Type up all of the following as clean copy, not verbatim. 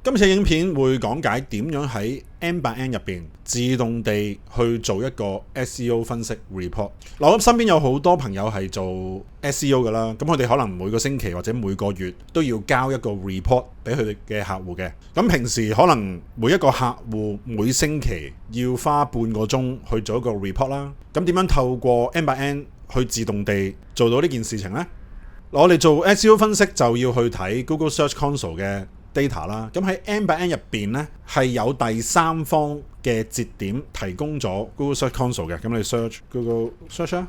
今次影片會講解點樣喺 N8N 入邊自動地去做一個 SEO 分析 report。我身邊有好多朋友係做 SEO 㗎啦，咁佢哋可能每個星期或者每個月都要交一個 report 俾佢哋嘅客戶嘅。咁平時可能每一個客戶每星期要花半個鐘去做一個 report 啦。咁點樣透過 N8N 去自動地做到呢件事情呢？我哋做 SEO 分析就要去睇 Google Search Console 嘅data 啦，咁喺 N8N 入邊咧係有第三方嘅節點提供咗 Google Search Console 嘅，咁你 search Google Search 啦，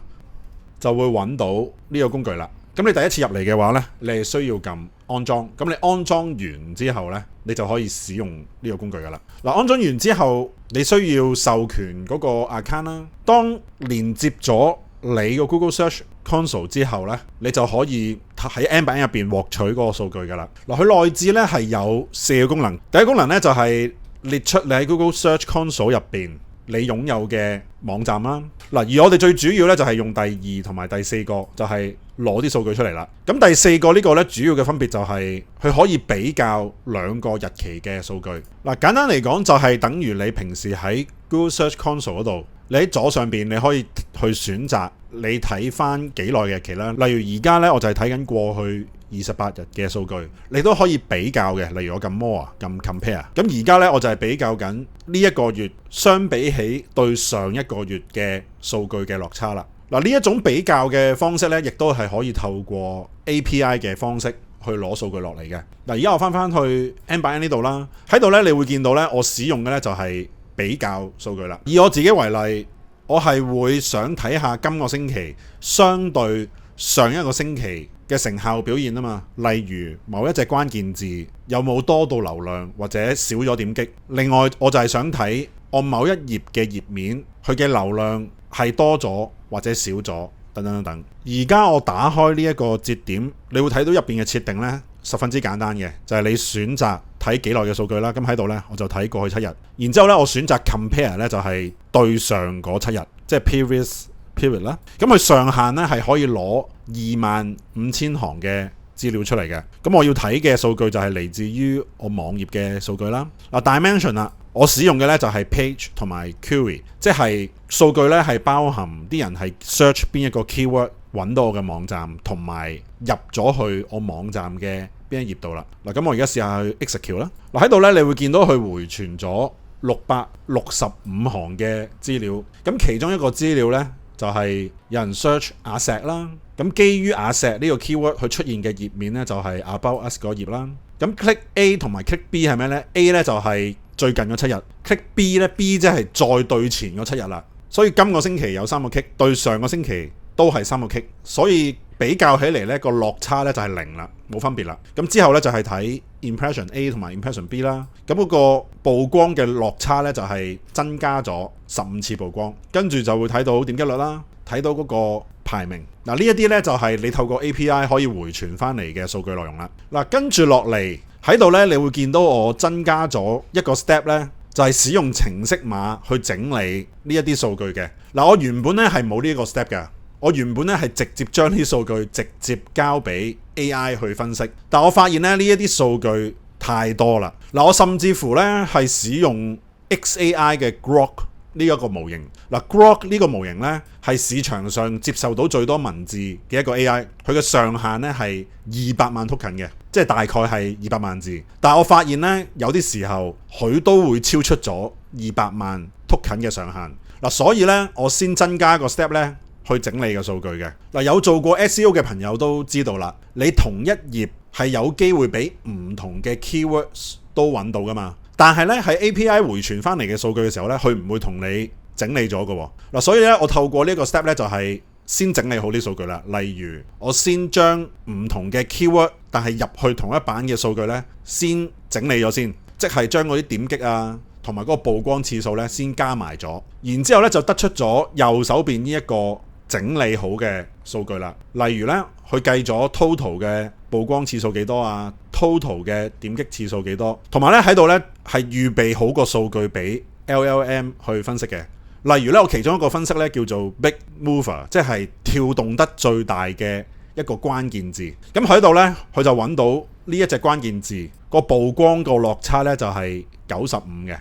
就會揾到呢個工具啦。咁你第一次入嚟嘅話咧，你係需要撳安裝，咁你安裝完之後咧，你就可以使用呢個工具噶啦。嗱，安裝完之後，你需要授權嗰個 account 啦。當連接咗你個 Google Search Console 之後咧，你就可以喺 N8N 入邊獲取嗰個數據噶啦。嗱，佢內置咧係有4個功能。第一個功能咧就係列出你喺 Google Search Console 入邊你擁有嘅網站啦。嗱，而我哋最主要咧就係用第2同埋第4個，就係攞啲數據出嚟啦。咁第4個呢個咧主要嘅分別就係佢可以比較2個日期嘅數據。嗱，簡單嚟講就係等於你平時喺 Google Search Console 嗰度，你喺左上邊你可以去選擇你睇翻幾耐嘅日期啦。例如而家咧我就係睇緊過去28日嘅數據，你都可以比較嘅。例如我撳 More 撳 Compare， 咁而家咧我就係比較緊呢一個月相比起對上一個月嘅數據嘅落差啦。嗱，呢一種比較嘅方式咧，亦都係可以透過 API 嘅方式去攞數據落嚟嘅。嗱，而家我翻去 N8N 呢度啦，喺度咧你會見到咧我使用嘅咧就係比較數據啦。以我自己為例，我係會想睇下今個星期相對上一個星期嘅成效表現啊嘛。例如某一隻關鍵字有冇多到流量或者少咗點擊。另外我就係想睇我某一頁嘅頁面佢嘅流量係多咗或者少咗等等等等。而家我打開呢一個節點，你會睇到入邊嘅設定呢十分之簡單嘅，就係你選擇睇幾耐嘅數據啦。咁喺度呢，我就睇過去7日，然之後呢，我選擇 compare 呢，就係對上嗰7日，即係 previous period 啦。咁佢上限呢係可以攞25,000行嘅資料出嚟嘅。咁我要睇嘅數據就係嚟自於我網頁嘅數據啦。嗱，dimension 啦，我使用嘅呢就係 page 同埋 query， 即係數據呢係包含啲人係 search 邊一個 keyword 揾到我嘅網站，同埋入咗去我網站嘅邊一頁度啦。嗱，咁我而家試下去 execute 啦。嗱，喺度咧，你會見到佢回傳咗665行嘅資料。咁其中一個資料咧，就係有人 search 雅石啦。咁基於雅石呢個 keyword 佢出現嘅頁面咧，就係 About Us 嗰頁啦。咁 click A 同埋 click B 係咩咧 ？A 咧就係最近嗰7日 ，click B 咧 B 即係再對前嗰7日啦。所以今個星期有3個 click， 對上個星期都係3個 click， 所以比較起嚟咧個落差咧就係0啦，冇分別啦。咁之後咧就係睇 impression A 同埋 impression B 啦。咁嗰個曝光嘅落差咧就係增加咗15次曝光，跟住就會睇到點擊率啦，睇到嗰個排名。嗱，呢一啲咧就係你透過 API 可以回傳翻嚟嘅數據內容啦。嗱，跟住落嚟喺度咧，你會見到我增加咗一個 step 咧，就係使用程式碼去整理呢一啲數據嘅。嗱，我原本咧係冇呢一個 step 嘅。我原本咧係直接將啲數據直接交俾 AI 去分析，但我發現咧呢一啲數據太多啦。嗱，我甚至乎咧係使用 XAI 嘅 Grok 呢一個模型。嗱，Grok 呢個模型咧係市場上接受到最多文字嘅一個 AI，佢嘅上限咧係200萬 token 嘅，即係大概係200萬字。但係我發現咧有啲時候佢都會超出咗200萬 token 嘅上限。嗱，所以咧我先增加一個 step 咧，去整理嘅數據嘅。嗱，有做過 SEO 嘅朋友都知道啦，你同一頁係有機會俾唔同嘅 keywords 都揾到噶嘛。但係咧喺 API 回傳翻嚟嘅數據嘅時候咧，佢唔會同你整理咗嘅。嗱，所以咧我透過呢個 step 咧就係先整理好啲數據啦。例如我先將唔同嘅 keyword 但係入去同一版嘅數據咧，先整理咗先，即係將嗰啲點擊啊同埋嗰個曝光次數咧先加埋咗，然之後咧就得出咗右手邊呢一個整理好嘅數據啦。例如咧，佢計咗 total 嘅曝光次數幾多啊 ，total 嘅點擊次數幾多，同埋咧喺度咧係預備好個數據俾 LLM 去分析嘅。例如咧，我其中一個分析咧叫做 Big Mover， 即係跳動得最大嘅一個關鍵字。咁喺度咧，佢就揾到呢一隻關鍵字個曝光個落差呢，就係95嘅。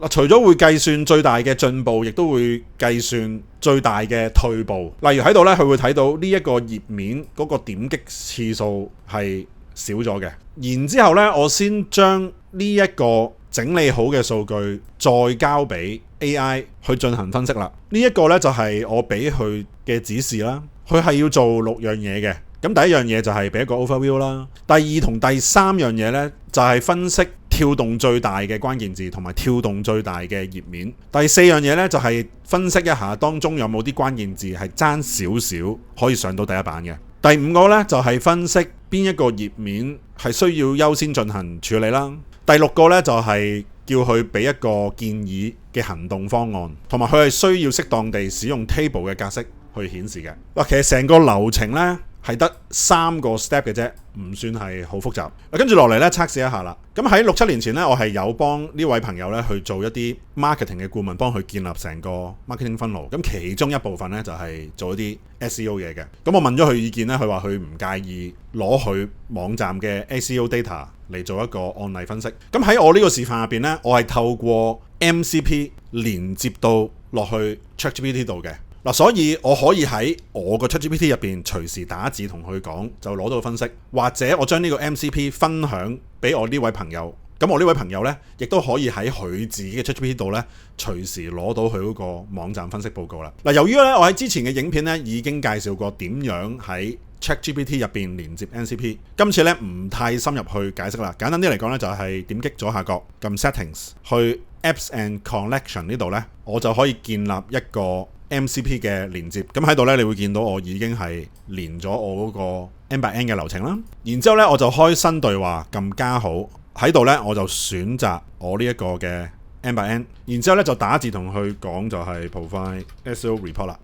除咗會計算最大嘅進步，亦都會計算最大嘅退步。例如喺度呢，佢會睇到呢一個頁面嗰個點擊次數係少咗嘅。然之後呢，我先將呢一個整理好嘅數據再交俾 AI 去進行分析啦。呢一個呢，就係我俾佢嘅指示啦。佢係要做6樣嘢嘅。咁第一樣嘢就係俾一個 overview 啦。第二同第3樣嘢呢，就係分析跳動最大嘅關鍵字同埋跳動最大嘅頁面。第4樣嘢呢，就係分析一下當中有冇啲關鍵字係爭少少可以上到第一版嘅。第5個呢，就係分析邊一個頁面係需要優先進行處理啦。第6個呢，就係叫佢俾一個建議嘅行動方案，同埋佢係需要適當地使用 table 嘅格式去顯示嘅。嗱，其實成個流程呢，係得3個 step 嘅啫，唔算係好複雜。跟住落嚟咧，測試一下啦。咁喺6-7年前咧，我係有幫呢位朋友咧去做一啲 marketing 嘅顧問，幫佢建立成個 marketing funnel。咁其中一部分咧就係做一啲 SEO 嘢嘅。咁我問咗佢意見咧，佢話佢唔介意攞佢網站嘅 SEO data 嚟做一個案例分析。咁喺我呢個示範入邊咧，我係透過 MCP 連接到落去 ChatGPT 度嘅。所以我可以喺我個 ChatGPT 入邊隨時打字同佢講，就攞到分析，或者我將呢個 MCP 分享俾我呢位朋友，咁我呢位朋友呢，亦都可以喺佢自己嘅 ChatGPT 度呢，隨時攞到佢嗰個網站分析報告啦。由於呢，我喺之前嘅影片呢已經介紹過點樣喺 ChatGPT 入邊連接 MCP， 今次呢唔太深入去解釋啦。簡單啲嚟講呢，就係點擊左下角撳 Settings 去 Apps and Collection 呢度呢，我就可以建立一個MCP 嘅連接。咁喺度呢，你會見到我已經係連咗我嗰個 N/N 嘅流程啦。然之後呢，我就開新對話，撳加號喺度呢，我就選擇我呢一個嘅 N/N。然之後呢，就打字同佢講，就係 provide SEO report 啦。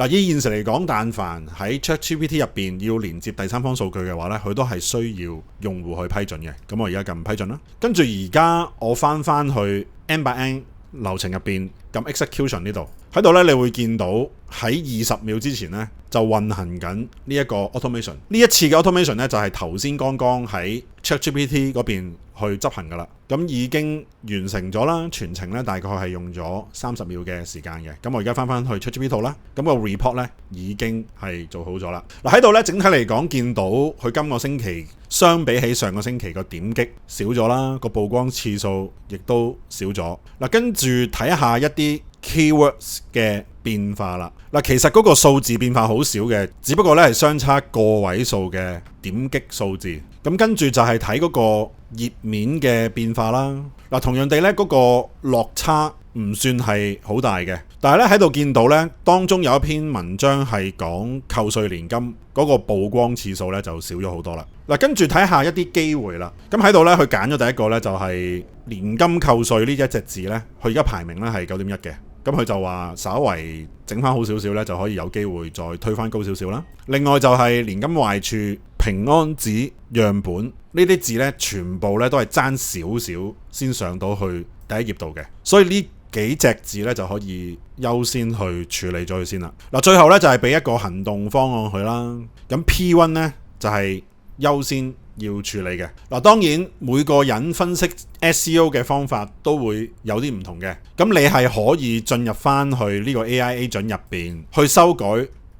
以現實嚟講，但凡喺 ChatGPT 入邊要連接第三方數據嘅話呢，佢都係需要用戶去批准嘅。咁我而家撳批准啦。跟住而家我翻去 N/N 流程入邊撳 execution 呢度，喺度咧你會見到喺20秒之前咧就運行緊呢一個 automation。呢一次嘅 automation 咧就係頭先剛剛喺 ChatGPT 嗰邊去執行噶啦，咁已經完成咗啦。全程咧大概係用咗30秒嘅時間嘅。咁我而家翻去 ChatGPT 度啦，咁個 report 咧已經係做好咗啦。喺度咧整體嚟講，見到佢今個星期相比起上個星期個點擊少咗啦，個曝光次數亦都少咗。跟住睇下一啲 keywords 嘅變化啦。其實嗰個數字變化好少嘅，只不過咧係相差個位數嘅點擊數字。咁跟住就係睇嗰個頁面嘅變化啦。同樣地咧，嗰個落差唔算係好大嘅，但係咧喺度見到咧，當中有一篇文章係講扣稅年金嗰個曝光次數咧就少咗好多啦。跟住睇下一啲機會啦。咁喺度咧，佢揀咗第一個咧就係年金扣稅呢一隻字咧，佢而家排名咧係9.1嘅。咁佢就話稍為整翻好少少咧，就可以有機會再推翻高少少啦。另外就係年金壞處、平安紙樣本呢啲字咧，全部咧都係爭少少先上到去第一頁度嘅，所以呢幾隻字咧就可以優先去處理咗佢先啦。最後咧就係俾一個行動方案佢啦。咁 P1 咧就係優先要處理嘅。當然每個人分析 SEO 嘅方法都會有啲唔同嘅。咁你係可以進入翻去呢個 AI agent 入邊去修改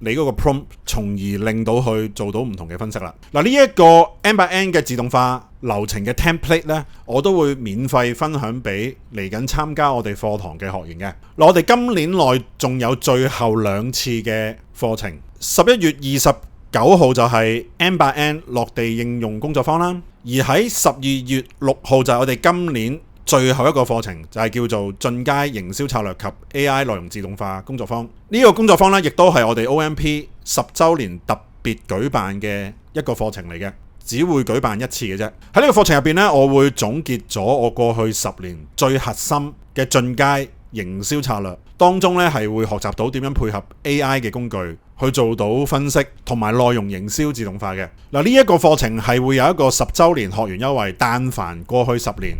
你嗰個 prompt， 從而令到佢做到唔同嘅分析啦。呢一個 N/N 嘅自動化流程嘅 template 呢，我都會免費分享俾嚟緊參加我哋課堂嘅學員嘅。我哋今年內仲有最後2次嘅課程，11月29號就係 N/N 落地應用工作坊啦，而喺12月6號就係我哋今年最後一個課程，就係叫做進階營銷策略及 AI 內容自動化工作坊。呢個工作坊呢，亦都係我哋 OMP 10週年特別舉辦嘅一個課程嚟嘅，只會舉辦1次嘅啫。喺呢個課程入邊呢，我會總結咗我過去10年最核心嘅進階營銷策略，當中呢係會學習到點樣配合 AI 嘅工具去做到分析同埋內容營銷自動化嘅。呢一個課程係會有一個10週年學員優惠，但凡過去10年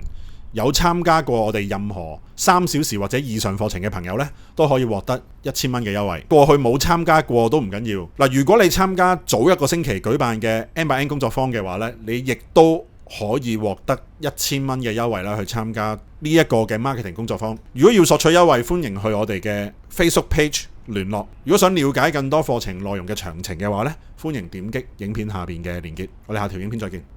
有參加過我哋任何3小時或者以上課程嘅朋友呢，都可以獲得1000蚊嘅優惠。過去冇參加過都唔緊要。嗱，如果你參加早一個星期舉辦嘅 N/N 工作坊嘅話呢，你亦都可以獲得1000蚊嘅優惠啦，去參加呢一個嘅 marketing 工作坊。如果要索取優惠，歡迎去我哋嘅 Facebook page 聯絡。如果想了解更多課程內容嘅詳情嘅話呢，歡迎點擊影片下邊嘅連結。我哋下條影片再見。